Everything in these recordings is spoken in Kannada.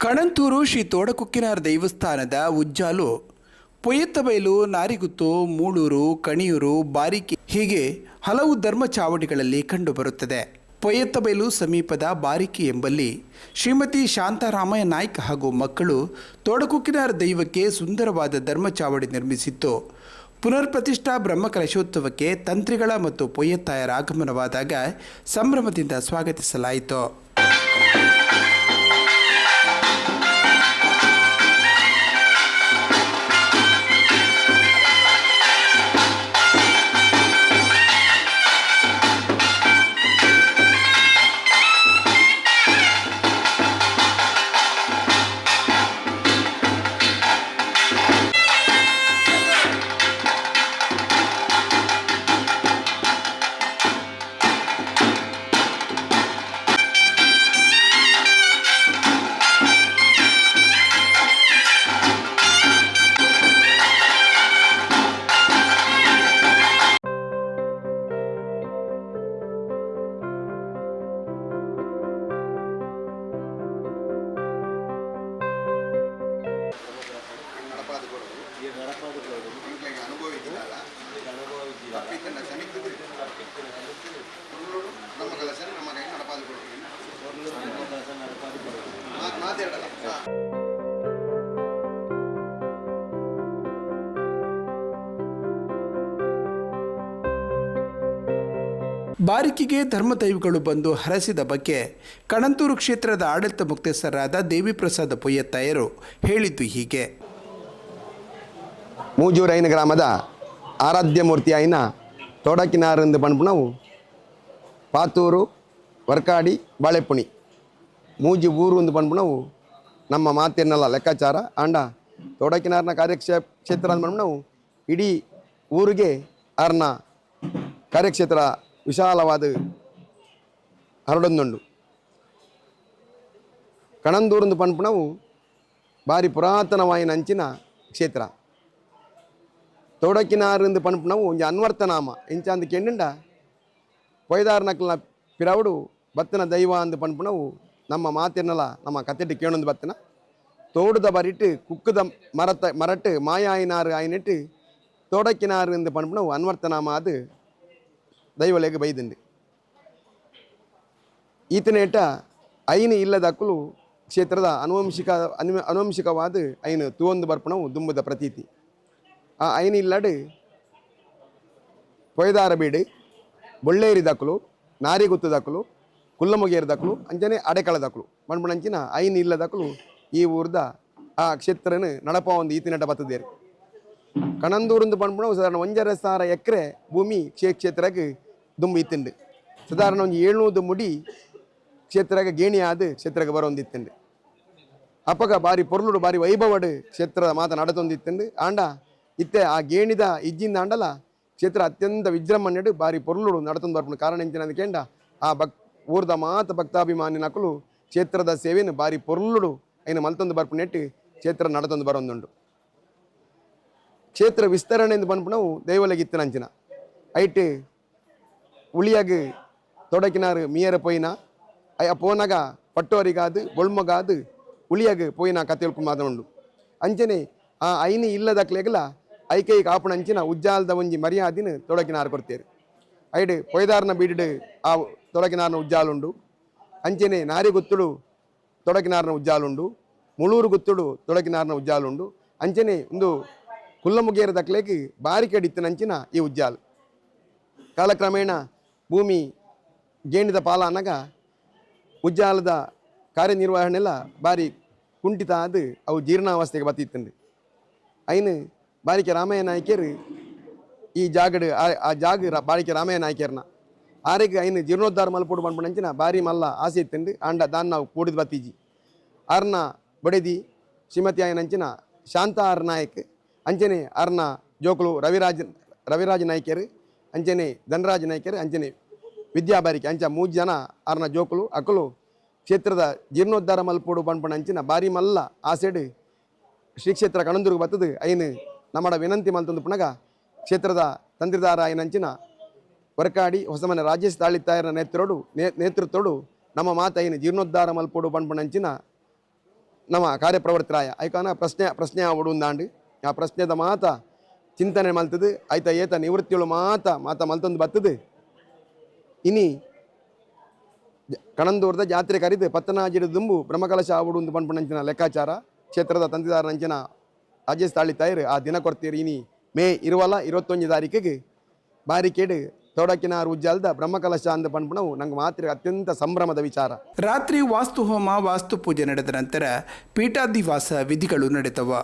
ಕಣಂತೂರು ಶ್ರೀ ತೋಡಕುಕ್ಕಿನಾರ್ ದೇವಸ್ಥಾನದ ಉಜ್ಜಾಲು ಪೊಯ್ಯತ್ತಬೈಲು, ನಾರಿಗುತ್ತು, ಮೂಳೂರು, ಕಣಿಯೂರು, ಬಾರಿಕೆ ಹೀಗೆ ಹಲವು ಧರ್ಮ ಚಾವಡಿಗಳಲ್ಲಿ ಕಂಡುಬರುತ್ತದೆ. ಪೊಯ್ಯತ್ತಬೈಲು ಸಮೀಪದ ಬಾರಿಕೆ ಎಂಬಲ್ಲಿ ಶ್ರೀಮತಿ ಶಾಂತಾರಾಮಯ್ಯ ನಾಯ್ಕ ಹಾಗೂ ಮಕ್ಕಳು ತೋಡಕುಕ್ಕಿನಾರ್ ದೈವಕ್ಕೆ ಸುಂದರವಾದ ಧರ್ಮ ಚಾವಡಿ ನಿರ್ಮಿಸಿತ್ತು. ಪುನರ್ ಪ್ರತಿಷ್ಠಾ ಬ್ರಹ್ಮಕಲಶೋತ್ಸವಕ್ಕೆ ತಂತ್ರಿಗಳ ಮತ್ತು ಪೊಯ್ಯತ್ತಾಯರ ಆಗಮನವಾದಾಗ ಸಂಭ್ರಮದಿಂದ ಸ್ವಾಗತಿಸಲಾಯಿತು. ಬಾರಿಕೆಗೆ ಧರ್ಮದೈವಗಳು ಬಂದು ಹರಸಿದ ಬಗ್ಗೆ ಕಣಂತೂರು ಕ್ಷೇತ್ರದ ಆಡಳಿತ ಮುಕ್ತೇಸರಾದ ದೇವಿಪ್ರಸಾದ ಪೊಯ್ಯತ್ತಾಯರು ಹೇಳಿದ್ದು ಹೀಗೆ. ಮೂಜೂರೈನ ಗ್ರಾಮದ ಆರಾಧ್ಯ ಮೂರ್ತಿ ಆಯ್ನ ತೋಡಕಿನಾರಂದು ಪಂಪುಣವು ಪಾತೂರು, ವರ್ಕಾಡಿ, ಬಾಳೆಪುಣಿ ಮೂಜಿ ಊರು ಒಂದು ಪಂಪುಣವು ನಮ್ಮ ಮಾತೇನಲ್ಲ ಲೆಕ್ಕಾಚಾರ ಆಂಡ ತೋಡಕಿನಾರ್ನ ಕಾರ್ಯಕ್ಷೇತ್ರ ಅಂತ ಪಂಪುಣವು ಇಡೀ ಊರಿಗೆ ಅವ್ರನ್ನ ಕಾರ್ಯಕ್ಷೇತ್ರ ವಿಶಾಲವಾದ ಹರಡೊಂದುಂಡು. ಕಣಂದೂರಂದು ಪಂಪುಣವು ಭಾರಿ ಪುರಾತನವಾಯಿನ ಅಂಚಿನ ಕ್ಷೇತ್ರ. ತೋಡಕಿನಾರಂದು ಪಂಪುಣವು ಒಂಜಿ ಅನ್ವರ್ತನಾಮ ಇಂಚ ಅಂದು ಕೆಂಡ ಪೊಯ್ದಾರ್ ನಕ್ಲನ ಪಿರವುಡು ಬತ್ತನ ದೈವ ಅಂದು ಪಂಪುಣವು ನಮ್ಮ ಮಾತಿನಲ್ಲ ನಮ್ಮ ಕತ್ತೆಟ್ಟು ಕೇಳೊಂದು ಬತ್ತನ ತೋಡುದ ಬರಿಟ್ಟು ಕುಕ್ಕುದ ಮರಟ್ಟು ಮಾಯಾಯಿನಾರು ಆಯ್ನಿಟ್ಟು ತೋಡಕಿನಾರು ಎಂದು ಪಂಪುಣವು ಅನ್ವರ್ತನಾಮ ಅದು ದೈವಲೆಗೆ ಬೈದಂಡು ಈತನೇಟ ಐನು ಇಲ್ಲದಕ್ಕಲು ಕ್ಷೇತ್ರದ ಅನುವಂಶಿಕವಾದ ಐನು ತೂವೊಂದು ಬರ್ಪಣವು ದುಂಬುದ ಪ್ರತೀತಿ. ಆ ಐನು ಇಲ್ಲಡು ಪೊಯ್ದಾರ ಬೀಡು, ಬೊಳ್ಳೇರಿ ದಕ್ಕಲು, ನಾರಿಗುತ್ತು ದಕ್ಕಲು, ಕುಲ್ಲಮುಗೇರಿ ದಕ್ಕಲು, ಅಂಚನೆ ಅಡೆಕಳ ದಕ್ಕಲು ಪಂಪುಣಂಚಿನ ಐನು ಇಲ್ಲದಕ್ಕಲು ಈ ಊರ್ದ ಆ ಕ್ಷೇತ್ರನ ನಡಪ ಒಂದು ಈತಿನಟ ಬತ್ತದೇರಿ. ಕಣಂದೂರಂದು ಪಂಪುಣವು ಸಾಧಾರಣ 1.5 ಎಕರೆ ಭೂಮಿ ಕ್ಷೇತ್ರಕ್ಕೆ ದುಂಬು ಇತ್ತಂಡು. ಸಾಧಾರಣ ಒಂದು 700 ಮುಡಿ ಕ್ಷೇತ್ರಕ್ಕೆ ಗೇಣಿ ಆದ ಕ್ಷೇತ್ರಕ್ಕೆ ಬರೋಂದಿತ್ತಂಡು. ಅಪ್ಪಗ ಬಾರಿ ಪೊರ್ಲುಡು ಬಾರಿ ವೈಭವಡು ಕ್ಷೇತ್ರದ ಮಾತ ನಡತೊಂದಿತ್ತಂಡು. ಆಂಡ ಇತ್ತೆ ಆ ಗೇಣಿದ ಇಜ್ಜಿಂದ ಆಂಡಲ ಕ್ಷೇತ್ರ ಅತ್ಯಂತ ವಿಜೃಂಭಣೆಡು ಬಾರಿ ಪೊರ್ಲುಡು ನಡತೊಂದು ಬರ್ಪುಂಡು. ಕಾರಣ ಎಂಚಿನ ಕೇಂಡ ಆ ಊರ್ದ ಮಾತ ಭಕ್ತಾಭಿಮಾನಿ ನಕಲು ಕ್ಷೇತ್ರದ ಸೇವೆಯನ್ನು ಬಾರಿ ಪೊರ್ಲುಡು ಐನು ಮಲ್ತೊಂದು ಬರ್ಪುಣೆಟ್ಟು ಕ್ಷೇತ್ರ ನಡತೊಂದು ಬರೋಂದುಂಡು. ಕ್ಷೇತ್ರ ವಿಸ್ತರಣೆ ಎಂದು ಪಂಪುಣವು ದೈವಲೆಗಿತ್ತು ನಂಚಿನ ಐಟ್ ಉಳಿಯಾಗ ತೋಡಕಿನಾರು ಮೀಯರ ಪೋಯಿನ ಅಯ್ಯ ಪೋನಾಗ ಪಟ್ಟೋರಿಗಾದು ಬೊಳ್ಮಗಾದು ಉಳಿಯಾಗ ಪೋಯಿನ ಕತೆಲ್ಕು ಮಾತುಂಡು. ಅಂಚನೆ ಆ ಐನಿ ಇಲ್ಲದಕ್ಲೆಗಲ ಐಕೈ ಕಾಪುಣಂಚಿನ ಉಜ್ಜಾಲದ ಒಂಜಿ ಮರ್ಯಾದಿನ ತೋಡಕಿನಾರು ಕೊಡ್ತೇರು. ಐಡ್ ಪೊಯ್ದಾರ್ನ ಬೀಡು ಆ ತೋಡಕಿನಾರ್ನ ಉಜ್ಜಾಲುಂಡು. ಅಂಚನೆ ನಾರಿಗುತ್ತುಡು ತೋಡಕಿನಾರ್ನ ಉಜ್ಜಾಲುಂಡು. ಮುಳೂರು ಗುತ್ತುಡು ತೋಡಕಿನಾರ್ನ ಉಜ್ಜಾಲುಂಡು. ಅಂಚನೆ ಒಂದು ಕುಲ್ಲಮುಗೇರ ದಕ್ಲೆಗೆ ಬಾರಿಕೆಡಿತ್ತನಂಚಿನ ಈ ಉಜ್ಜಾಲು ಕಾಲಕ್ರಮೇಣ ಭೂಮಿ ಗೇಣಿದ ಪಾಲ ಅನ್ನಗ ಉಜ್ಜಾಲದ ಕಾರ್ಯನಿರ್ವಹಣೆಲ್ಲ ಬಾರಿ ಕುಂಠಿತ ಆದ ಅವು ಜೀರ್ಣಾವಸ್ಥೆಗೆ ಬತ್ತಿತ್ತಂಡು. ಐನು ಬಾರಿಕೆ ರಾಮಯ್ಯ ನಾಯ್ಕರು ಈ ಜಾಗಡು ಆ ಜಾಗ ಬಾರಿಕೆ ರಾಮಯ್ಯ ನಾಯ್ಕರ್ನ ಆರೆಗೆ ಐನು ಜೀರ್ಣೋದ್ಧಾರ ಮಲ್ಪೋಡು ಪಂಪುಣಂಚಿನ ಬಾರಿ ಮಲ್ಲ ಆಸೆ ಇತ್ತಂಡು. ಆಂಡ ದಾನ್ ನಾವು ಕೂಡಿದ ಬತ್ತೀಜಿ ಆರ್ನ ಬೊಡೆದಿ ಶ್ರೀಮತಿ ಆಯನಂಚಿನ ಶಾಂತ ಆರ್ ನಾಯಕ್ ಅಂಚನೆ ಆರ್ನ ಜೋಕುಲು ರವಿರಾಜ್ ನಾಯ್ಕರು ಅಂಚನೆ ಧನರಾಜ್ ನಾಯ್ಕರು ಅಂಚನೆ ವಿದ್ಯಾ ಬಾರಿಕೆ ಅಂಚ 3 ಜನ ಆರ್ನ ಜೋಕುಲು ಅಕಲು ಕ್ಷೇತ್ರದ ಜೀರ್ಣೋದ್ಧಾರ ಮಲ್ಪೋಡು ಪಂಪಣ ಅಂಚಿನ ಬಾರಿ ಮಲ್ಲ ಆಸೆಡು ಶ್ರೀ ಕ್ಷೇತ್ರ ಕಣಂದೂರಿಗೆ ಬತ್ತದು ಐನು ನಮ್ಮಡ ವಿನಂತಿ ಮಲ್ತೊಂದು ಪುನಗ ಕ್ಷೇತ್ರದ ತಂತ್ರಿದಾರ ಐನಂಚಿನ ವರ್ಕಾಡಿ ಹೊಸಮನೆ ರಾಜೇಶ್ ತಾಳಿತ್ತಾಯರ ನೇತೃತ್ವಡು ನಮ್ಮ ಮಾತ ಐನು ಜೀರ್ಣೋದ್ಧಾರ ಮಲ್ಪೋಡು ಪಂಪಣಂಚಿನ ನಮ್ಮ ಕಾರ್ಯಪ್ರವರ್ತರಾಯ ಐಕಾನ ಪ್ರಶ್ನೆ ಆವಡುಂದಾಂಡು ಆ ಪ್ರಶ್ನೆದ ಮಾತ ಚಿಂತನೆ ಮಲ್ತದು ಐತ ಏತ ನಿವೃತ್ತಿಗಳು ಮಾತ ಮಲ್ತೊಂದು ಬರ್ತದು ಇನಿ ಕಣಂದೂರದ ಜಾತ್ರೆ ಕರೀದು ಪತ್ತನಾಜಿಡು ದುಂಬು ಬ್ರಹ್ಮಕಲಶ ಆವಡುಂದು ಪಂಪುನಂಚಿನ ಲೆಕ್ಕಾಚಾರ ಕ್ಷೇತ್ರದ ತಂದಿದಾರ ನಂಚಿನ ರಾಜೇಶ್ ತಾಳಿ ತಾಯಿರು ಆ ದಿನ ಕೊಡ್ತೀರಿ ಇನಿ ಮೇ 21 ತಾರೀಕಿಗೆ ಬಾರಿಕೇಡು ತೋಡಕಿನಾರು ಉಜ್ಜಾಲ್ದ ಬ್ರಹ್ಮಕಲಶ ಅಂದ ಪಂಪುಣವು ನಂಗೆ ಮಾತ್ರ ಅತ್ಯಂತ ಸಂಭ್ರಮದ ವಿಚಾರ. ರಾತ್ರಿ ವಾಸ್ತು ಹೋಮ ವಾಸ್ತು ಪೂಜೆ ನಡೆದ ನಂತರ ಪೀಠಾಧಿವಾಸ ವಿಧಿಗಳು ನಡೆದವ.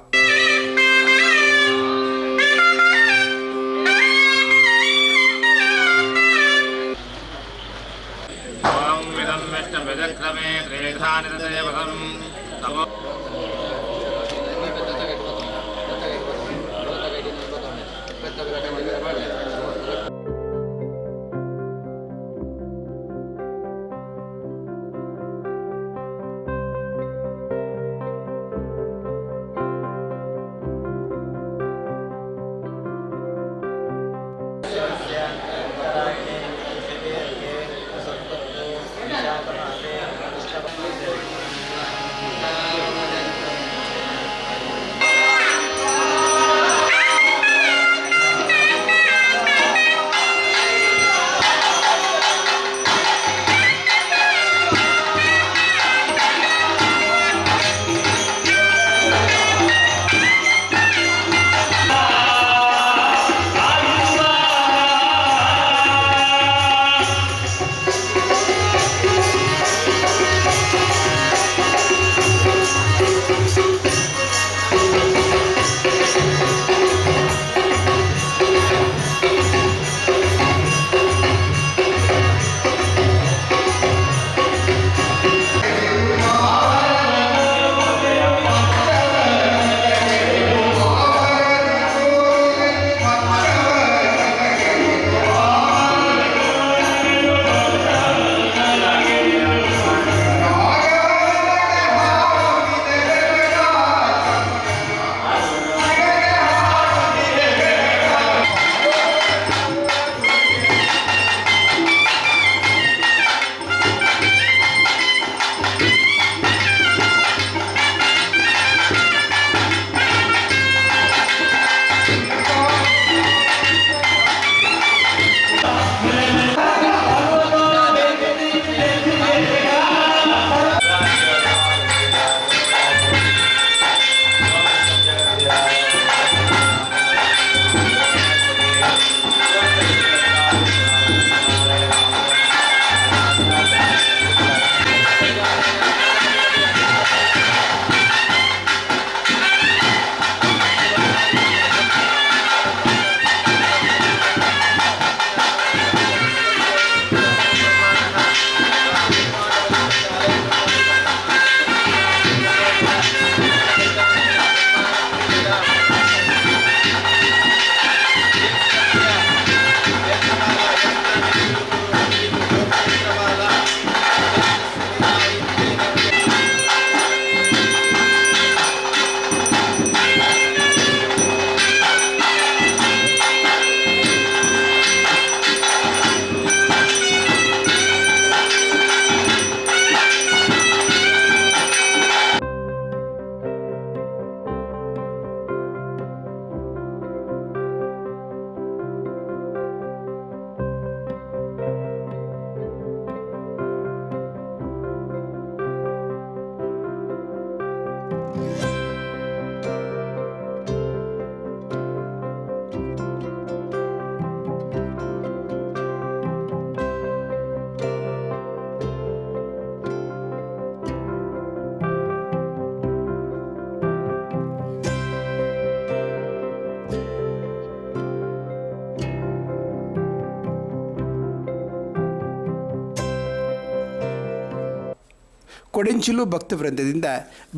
ಕೊಡೆಂಚಿಲು ಭಕ್ತವೃಂದದಿಂದ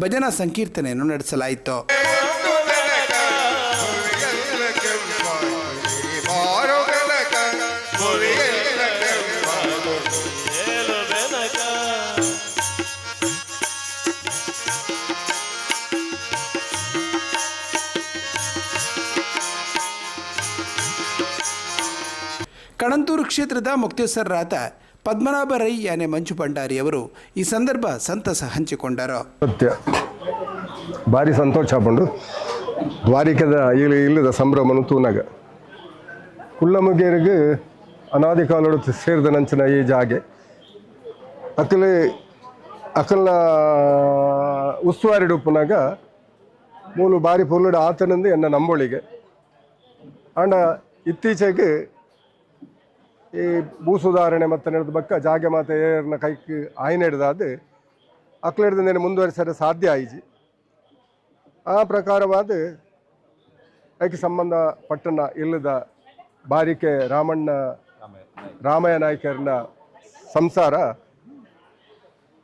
ಭಜನಾ ಸಂಕೀರ್ತನೆಯನ್ನು ನಡೆಸಲಾಯಿತು. ಕಣಂತೂರು ಕ್ಷೇತ್ರದ ಮುಕ್ತೇಸರರಾದ ಪದ್ಮನಾಭ ರೈ ಯಾನೆ ಮಂಜು ಭಂಡಾರಿ ಅವರು ಈ ಸಂದರ್ಭ ಸಂತಸ ಹಂಚಿಕೊಂಡರು. ಸತ್ಯ ಭಾರಿ ಸಂತೋಷ ಪಂಡು ದ್ವಾರಿಕದ ಇಲ್ಲದ ಸಂಭ್ರಮನು ತೂನಾಗ ಕುಳ್ಳಮುಗೇರಿಗೆ ಅನಾದಿ ಕಾಲೋಡು ಸೇರಿದ ನಂಚಿನ ಈ ಜಾಗೆ ಅಕಲ್ನ ಉಸ್ತುವಾರಿ ಉಪ್ಪುನಾಗ ಮೂಲು ಬಾರಿ ಪೊರ್ಲುಡು ಆತನಂದು ಎನ್ನ ನಂಬೊಳಿಗೆ ಆಂಡ ಇತ್ತೀಚೆಗೆ ಈ ಭೂ ಸುಧಾರಣೆ ಮತ್ತು ನಡೆದ ಬಕ್ಕ ಜಾಗೆ ಮಾತೆ ಏರ್ನ ಕೈക്ക് ಆಯ್ನ ಹಿಡ್ದಾದು ಅಕ್ಲಿಡ್ದೇನೆ ಮುಂದುವರಿಸಲು ಸಾಧ್ಯ ಆಯ್ಜಿ ಆ ಪ್ರಕಾರವಾದ ಅದಕ್ಕೆ ಸಂಬಂಧಪಟ್ಟನ ಇಲ್ಲದ ಬಾರಿಕೆ ರಾಮಯ್ಯ ನಾಯ್ಕರ್ನ ಸಂಸಾರ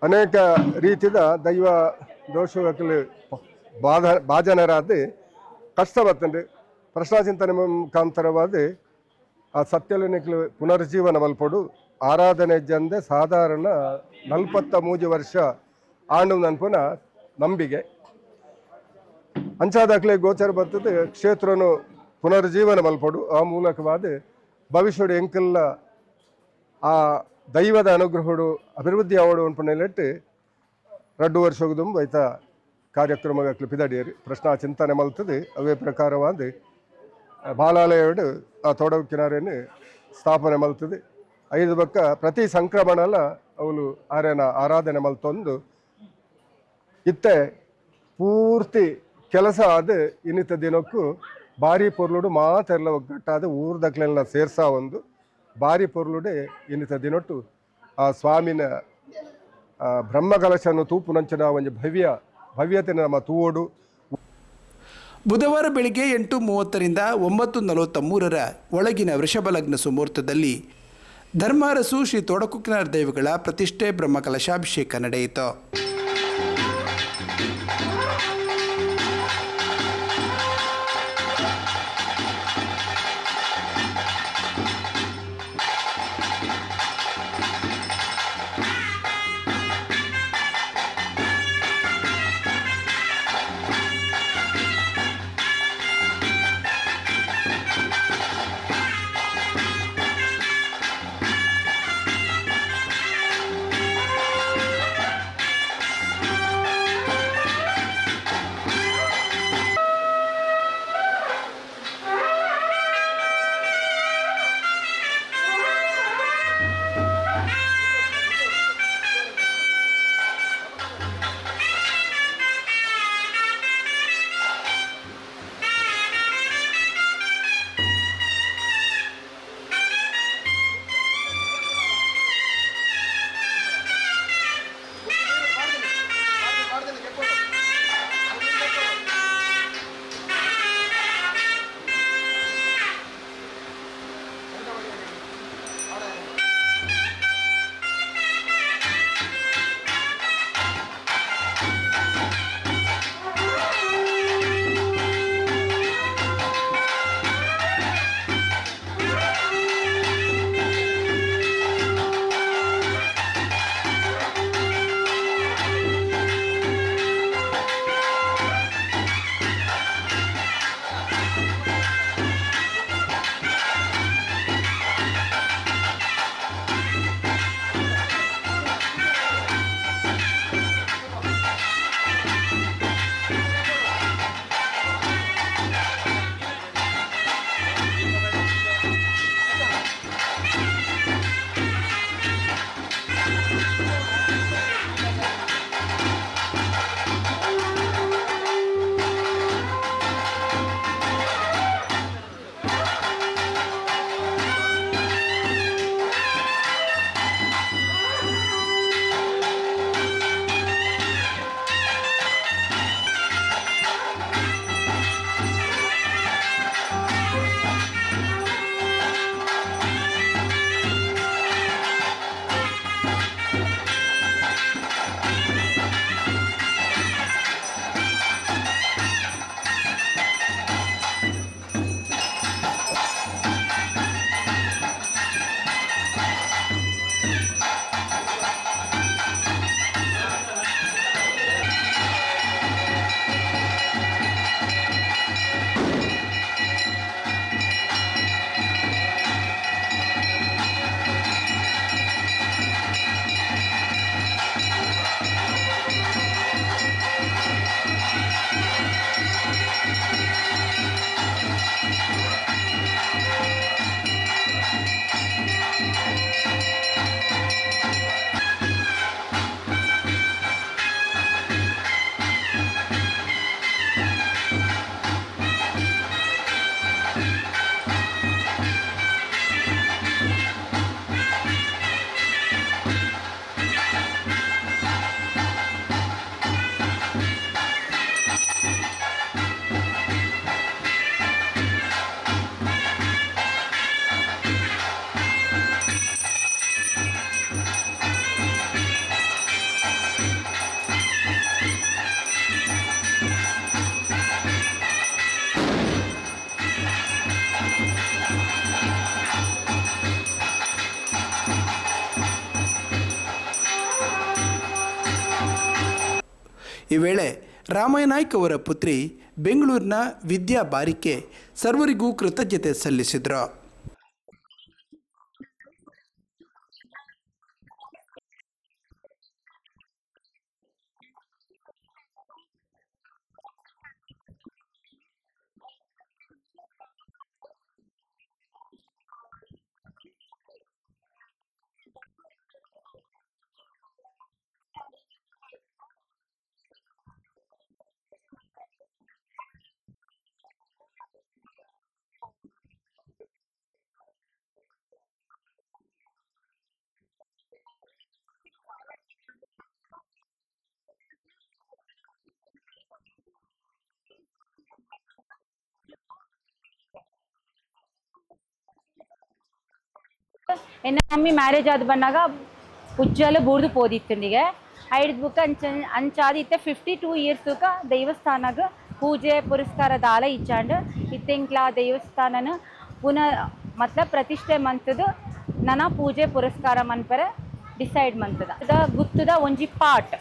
ಅನೇಕ ರೀತಿಯ ದೈವ ದೋಷಗಳು ಭಾಜನರಾದ ಕಷ್ಟ ಬರ್ತಂಡು ಪ್ರಶ್ನಾಚಿಂತನೆ ಮುಖಾಂತರವಾದ ಆ ಸತ್ಯಲನಿಕ್ಲು ಪುನರ್ಜೀವನ ಮಲ್ಪಡು ಆರಾಧನೆ ಜಂದೆ ಸಾಧಾರಣ 43 ವರ್ಷ ಆಂಡು ನನ್ಪುನ ನಂಬಿಕೆ ಅಂಚಾದಾಗಲೇ ಗೋಚರ ಬರ್ತದೆ ಕ್ಷೇತ್ರನು ಪುನರ್ಜೀವನ ಮಲ್ಪಡು ಆ ಮೂಲಕವಾದ ಭವಿಷ್ಯಡು ಎಂಕಲ್ಲ ಆ ದೈವದ ಅನುಗ್ರಹಡು ಅಭಿವೃದ್ಧಿ ಆವಡು ಅನ್ಪಣೆಲಿಟ್ಟು 2 ವರ್ಷ ಬೈತ ಕಾರ್ಯಕ್ರಮಗಳು ಪಿದಡಿಯರು ಪ್ರಶ್ನಾ ಚಿಂತನೆ ಮಲ್ತದೆ ಅವೇ ಪ್ರಕಾರವಾದ ಬಾಲಾಲಯಡು ಆ ತೊಡಗು ಕಿನಾರೆಯನ್ನು ಸ್ಥಾಪನೆ ಮಲ್ತದೆ 5 ಬಕ್ಕ ಪ್ರತಿ ಸಂಕ್ರಮಣಲ ಅವಳು ಆರ್ಯನ ಆರಾಧನೆ ಮಲ್ತೊಂದು ಇತ್ತೆ ಪೂರ್ತಿ ಕೆಲಸ ಆದ ಇನ್ನಿತ ದಿನಕ್ಕೂ ಭಾರಿ ಪೊರ್ಲುಡು ಮಾತೆಲ್ಲ ಒಗ್ಗಟ್ಟಾದ ಊರ್ದಕ್ಲೆಲ್ಲ ಸೇರ್ಸಾ ಒಂದು ಭಾರಿ ಪೊರ್ಲುಡೆ ಇನ್ನಿತ ದಿನೊಟ್ಟು ಆ ಸ್ವಾಮಿನ ಬ್ರಹ್ಮಕಲಶನ್ನು ತೂಪು ನಂಚಿನ ಒಂದು ಭವ್ಯತೆ ನಮ್ಮ ತೂವೋಡು. ಬುಧವಾರ ಬೆಳಿಗ್ಗೆ 8:30ರಿಂದ 9:43 ಒಳಗಿನ ವೃಷಭಲಗ್ನ ಸುಮುಹೂರ್ತದಲ್ಲಿ ಧರ್ಮಾರಸು ಶ್ರೀ ತೊಡಕುಕಿನಾರ ದೈವಗಳ ಪ್ರತಿಷ್ಠೆ ಬ್ರಹ್ಮಕಲಶಾಭಿಷೇಕ ನಡೆಯಿತು. ಈ ವೇಳೆ ರಾಮಯ್ಯನಾಯ್ಕ್ ಅವರ ಪುತ್ರಿ ಬೆಂಗಳೂರಿನ ವಿದ್ಯಾ ಬಾರಿಕೆ ಸರ್ವರಿಗೂ ಕೃತಜ್ಞತೆ ಸಲ್ಲಿಸಿದರು. ಎನ್ನ ಮಮ್ಮಿ ಮ್ಯಾರೇಜ್ ಆದ ಬಂದಾಗ ಉಜ್ಜಲು ಬೂರ್ದು ಪೋದಿತ್ತಂಡಿಗೆ ಐದು ಬುಕ್ ಅಂಚಾದ ಇತ್ತೆ 52 ಇಯರ್ಸ್ ದೇವಸ್ಥಾನಗ ಪೂಜೆ ಪುರಸ್ಕಾರ ದಾಲ ಇಚ್ಚಾಂಡ್ ಇತ್ತೆಂಕ್ಲ ದೇವಸ್ಥಾನನ ಪುನಃ ಮತ್ಲಬ್ ಪ್ರತಿಷ್ಠೆ ಮಂತದ ನನ ಪೂಜೆ ಪುರಸ್ಕಾರ ಮನ್ಪರ ಡಿಸೈಡ್ ಮಂತದ ಅದ ಗುತ್ತದ ಒಂಜಿ ಪಾಟ್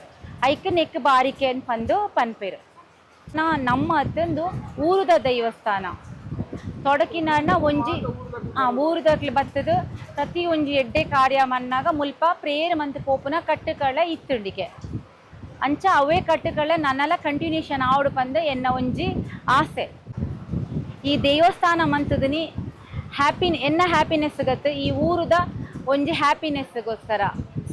ಐಕ್ ನೆಕ್ ಬಾರಿಕೆ ಅಂತ ಪಂದು ಪನ್ಪೇರು ನಮ್ಮ ಅತ್ತಂದು ಊರದ ದೇವಸ್ಥಾನ ತೊಡಕಿನ ಒಂಜಿ ಊರದಾಗ್ಲಿ ಬತ್ತದ ಪ್ರತಿ ಒಂಜಿ ಎಡ್ಡೆ ಕಾರ್ಯ ಮನ್ನಾಗ ಮುಲ್ಪ ಪ್ರೇಯರ್ ಮಂತ್ ಪೋಪುನ ಕಟ್ಟುಗಳ ಇತ್ತುಂಡಿಕೆ ಅಂಚ ಅವೇ ಕಟ್ಟುಗಳ ನನ್ನೆಲ್ಲ ಕಂಟಿನ್ಯೂಷನ್ ಆವಡು ಬಂದು ಎನ್ನ ಒಂಜಿ ಆಸೆ ಈ ದೇವಸ್ಥಾನ ಮಂತದನಿ ಎನ್ನ ಹ್ಯಾಪಿನೆಸ್ ಗತ್ತು ಈ ಊರದ ಒಂಜಿ ಹ್ಯಾಪಿನೆಸ್ಗೋಸ್ಕರ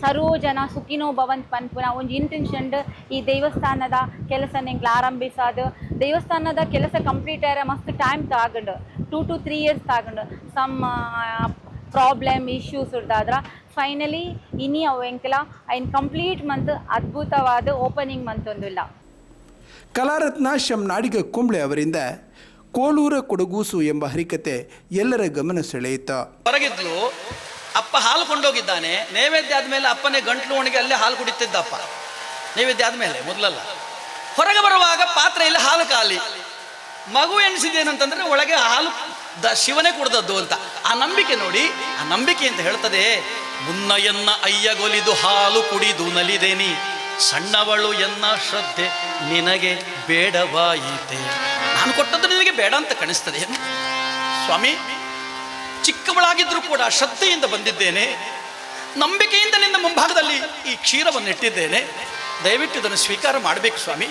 ಸರ್ವ ಜನ ಸುಖಿನೋ ಭವಂತ್ ಪನ್ಪುನ ಒಂಜಿ ಇಂಟೆನ್ಷನ್ ಈ ದೇವಸ್ಥಾನದ ಕೆಲಸ ನಿಂಗೆ ಆರಂಭಿಸಾದ ದೇವಸ್ಥಾನದ ಕೆಲಸ ಕಂಪ್ಲೀಟ್ ಆಯ್ರೆ ಮಸ್ತ್ ಟೈಮ್ ತಾಗಂಡು 2 to 3 years ತಾಗಂಡು ಸಮ್ ಪ್ರಾಬ್ಲಮ್ ಇಶ್ಯೂಸ್ ಉಡ್ದಾದ್ರ ಫೈನಲಿ ಇನಿ ಅವು ಎಂಕಲ ಐನ್ ಕಂಪ್ಲೀಟ್ ಮಂತ್ ಅದ್ಭುತವಾದ ಓಪನಿಂಗ್ ಮಂತ್ ಒಂದಿಲ್ಲ. ಕಲಾರತ್ನ ಶಂ ನಾಡಿಗ ಕುಂಬ್ಳೆ ಅವರಿಂದ ಕೋಳೂರ ಕೊಡಗೂಸು ಎಂಬ ಹರಿಕತೆ ಎಲ್ಲರ ಗಮನ ಸೆಳೆಯಿತು. ಹೊರಗಿದ್ಲು ಅಪ್ಪ ಹಾಲು ಕೊಂಡೋಗಿದ್ದಾನೆ. ನೈವೇದ್ಯ ಆದಮೇಲೆ ಅಪ್ಪನೇ ಗಂಟ್ಲು ಒಣಗಿ ಅಲ್ಲೇ ಹಾಲು ಕುಡಿತಿದ್ದಪ್ಪ. ನೈವೇದ್ಯ ಆದಮೇಲೆ ಮೊದಲಲ್ಲ. ಹೊರಗೆ ಬರುವಾಗ ಪಾತ್ರೆಯಲ್ಲಿ ಹಾಲು ಖಾಲಿ. ಮಗು ಎಣಿಸಿದೇನಂತಂದ್ರೆ ಒಳಗೆ ಹಾಲು ಶಿವನೇ ಕುಡ್ದದ್ದು ಅಂತ. ಆ ನಂಬಿಕೆ ನೋಡಿ, ಆ ನಂಬಿಕೆ ಅಂತ ಹೇಳ್ತದೆ, ಮುನ್ನ ಎನ್ನ ಅಯ್ಯಗೊಲಿದು ಹಾಲು ಕುಡಿದು ನಲಿದೇನಿ, ಸಣ್ಣವಳು ಎನ್ನ ಶ್ರದ್ಧೆ ನಿನಗೆ ಬೇಡವಾಯಿತೆ. ನಾನು ಕೊಟ್ಟದ್ದು ನಿನಗೆ ಬೇಡ ಅಂತ ಕಾಣಿಸ್ತದೆ ಸ್ವಾಮಿ. ಚಿಕ್ಕವಳಾಗಿದ್ರೂ ಕೂಡ ಶ್ರದ್ಧೆಯಿಂದ ಬಂದಿದ್ದೇನೆ, ನಂಬಿಕೆಯಿಂದ ನಿನ್ನ ಮುಂಭಾಗದಲ್ಲಿ ಈ ಕ್ಷೀರವನ್ನು ಇಟ್ಟಿದ್ದೇನೆ. ದಯವಿಟ್ಟು ಇದನ್ನು ಸ್ವೀಕಾರ ಮಾಡಬೇಕು ಸ್ವಾಮಿ.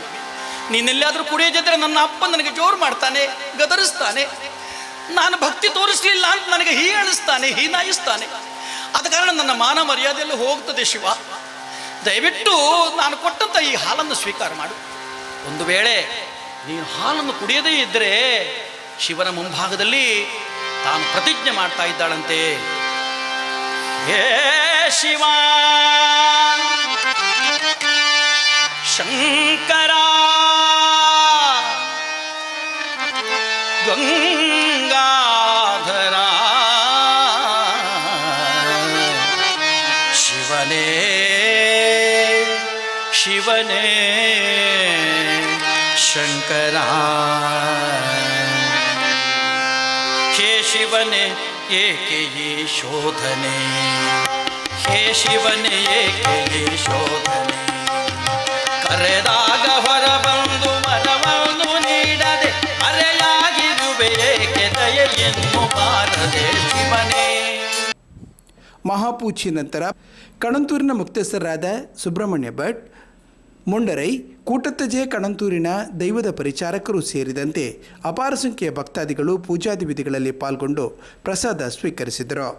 ನೀನೆಲ್ಲಾದರೂ ಕುಡಿಯದಿದ್ದರೆ ನನ್ನ ಅಪ್ಪ ನನಗೆ ಜೋರು ಮಾಡ್ತಾನೆ, ಗದರಿಸ್ತಾನೆ. ನಾನು ಭಕ್ತಿ ತೋರಿಸಲಿಲ್ಲ ಅಂತ ನನಗೆ ಹೀಯಾಳಿಸ್ತಾನೆ, ಹೀನಾಯಿಸ್ತಾನೆ. ಆದ ಕಾರಣ ನನ್ನ ಮಾನ ಮರ್ಯಾದೆಯಲ್ಲೂ ಹೋಗ್ತದೆ ಶಿವ. ದಯವಿಟ್ಟು ನಾನು ಕೊಟ್ಟಂಥ ಈ ಹಾಲನ್ನು ಸ್ವೀಕಾರ ಮಾಡು. ಒಂದು ವೇಳೆ ನೀನು ಹಾಲನ್ನು ಕುಡಿಯದೇ ಇದ್ದರೆ ಶಿವನ ಮುಂಭಾಗದಲ್ಲಿ ತಾನು ಪ್ರತಿಜ್ಞೆ ಮಾಡ್ತಾ ಇದ್ದಾಳಂತೆ. ಹೇ ಶಿವ ಶಂಕರ ಗಂಗಾಧರ ಶಿವನೇ ಶಿವನೇ ಶಂಕರ. ಹೇ ಶಿವನೇ ಏಕೆ ಈ ಶೋಧನೆ, ಹೇ ಶಿವನೇ ಏಕೆ ಈ ಶೋಧನೆ, ಕರೆದಾಗ ಹೊರಬಂದು ಮರವನ್ನು ನೀಡದೆ ಅರೆಯಾಗಿರುವೆ ಏಕೆ ದಯೆಯನ್ನು ಬಾರದೆ ಶಿವನೇ. ಮಹಾಪೂಜಿ ನಂತರ ಕಣಂತೂರಿನ ಮುಕ್ತಸ್ಥರಾದ ಸುಬ್ರಹ್ಮಣ್ಯ ಭಟ್, ಮುಂಡರೈ, ಕೂಟತ್ತಜೆ ಕಣಂತೂರಿನ ದೈವದ ಪರಿಚಾರಕರು ಸೇರಿದಂತೆ ಅಪಾರ ಸಂಖ್ಯೆಯ ಭಕ್ತಾದಿಗಳು ಪೂಜಾದಿ ವಿಧಿಗಳಲ್ಲಿ ಪಾಲ್ಗೊಂಡು ಪ್ರಸಾದ ಸ್ವೀಕರಿಸಿದರು.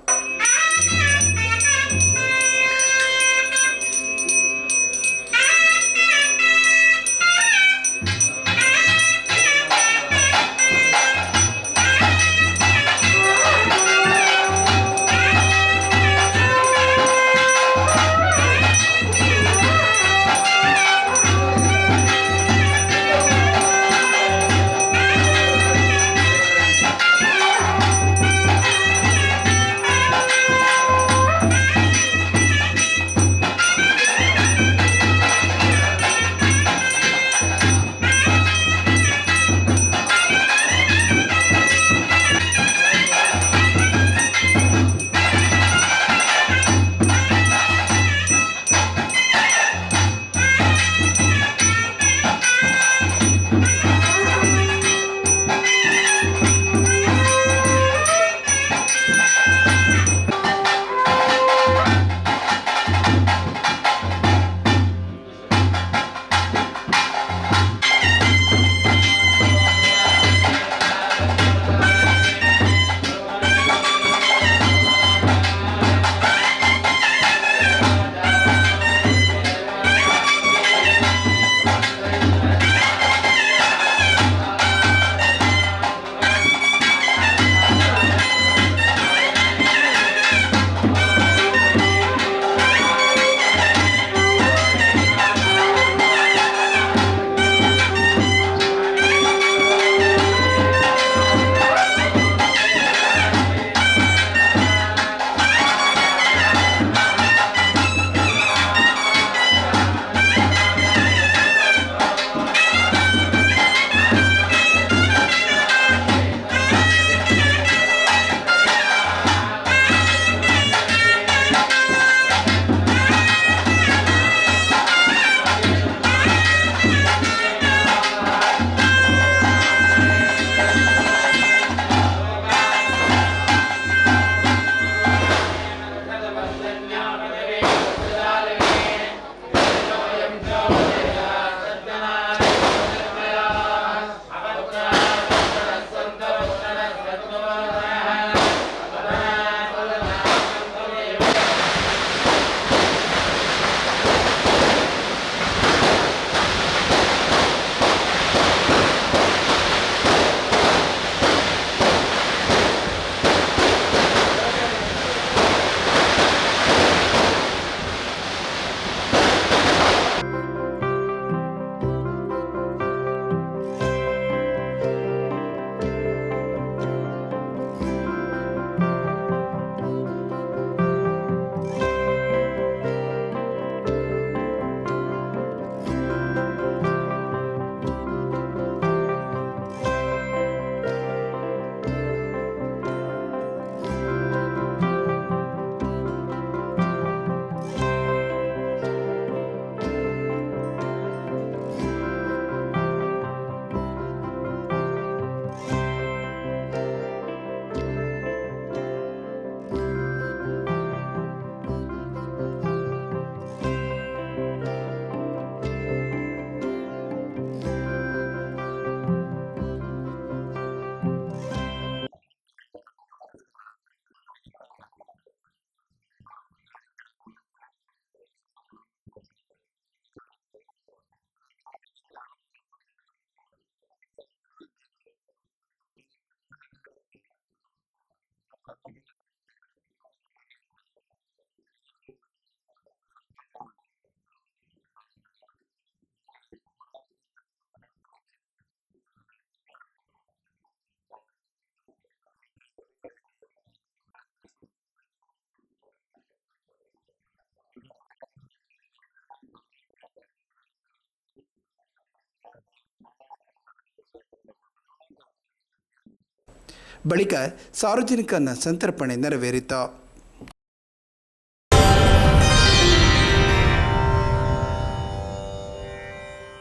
ಬಳಿಕ ಸಾರ್ವಜನಿಕ ಸಂತರ್ಪಣೆ ನೆರವೇರಿತು.